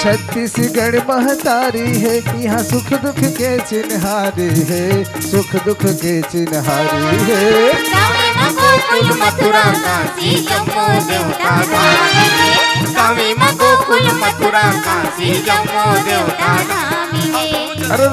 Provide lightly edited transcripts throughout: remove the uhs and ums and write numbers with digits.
छत्तीसगढ़ महतारी है, यहाँ सुख दुख के चिन्हारी है, सुख दुख के चिन्हारी है। गोकुल मथुरा काशी जम्मू देवता धामी है, गावे में गोकुल मथुरा काशी जम्मू देवता धामी है। अरे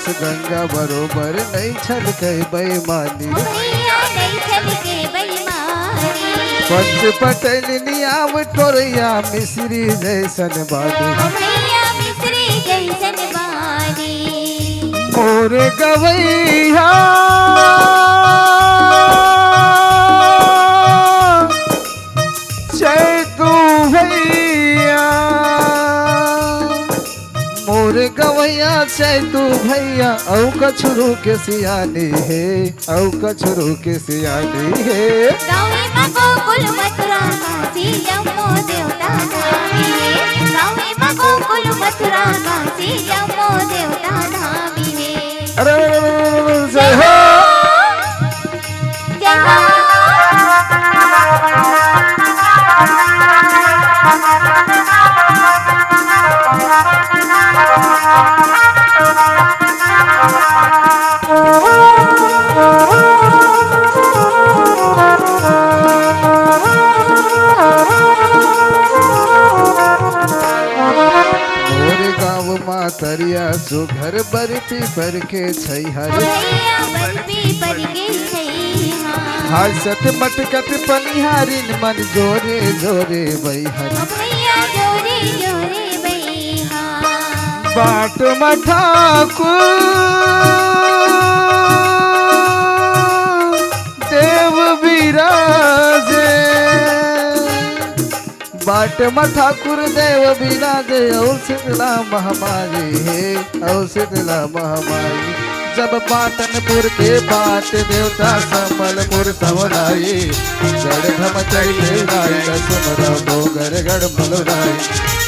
गंगा बरोबर नहीं छल के बेईमानी, पंच पटेल नियाम टोरिया मिश्री जैसन बानी, मोरे गवैया चैतू भैया, मोरे गवैया चैतू भैया, औ कछरू के सियानी है, औ कछरू के सियानी है। गावे में गोकुल मथुरा काशी जम्मू देवता धामी है, गावे में गोकुल मथुरा काशी जम्मू देवता धामी है। अरे जय हो जय हो। तरिया सुघर बरपी पर के छैहर, हासत मटकत पनिहारिन मन जोरे जोरे बैहर, बाट मठाकुर देव विराजे, बाट ठाकुर देव विराजे, और शीतला महामारी है, और शीतला महामारी। जब पाटनपुर के बाट देवता संबलपुर समराई, गढ़ धम चैले लाई सुमरा बोगर गढ़ मलुराई,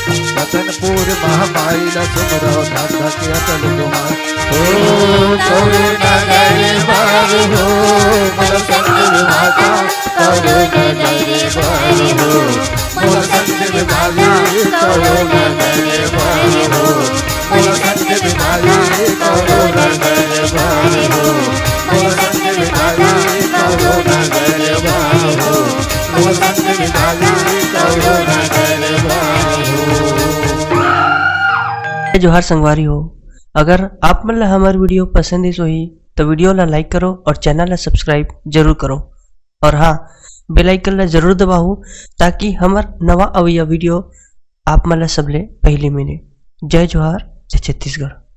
रतनपुर महामाई सुमरा धाधा के अटल कुमार। ओ करो नगर बार हो मल संग माता, करो नगर बार हो मल संग विभागी, करो नगर बार हो मल संग विभागी, करो नगर बार हो मल संग विभागी, करो नगर बार हो मल संग विभागी, करो नगर बार हो। जोहार संगवारी हो, अगर आप मन ला हमार वीडियो पसंद ही सोही तो वीडियो ला लाइक करो और चैनल ला सब्सक्राइब जरूर करो, और हाँ बेल आइकन ला जरूर दबाओ ताकि हमार नवा अवैया वीडियो आप मन ला सबले पहले मिले। जय जोहार, जय छत्तीसगढ़।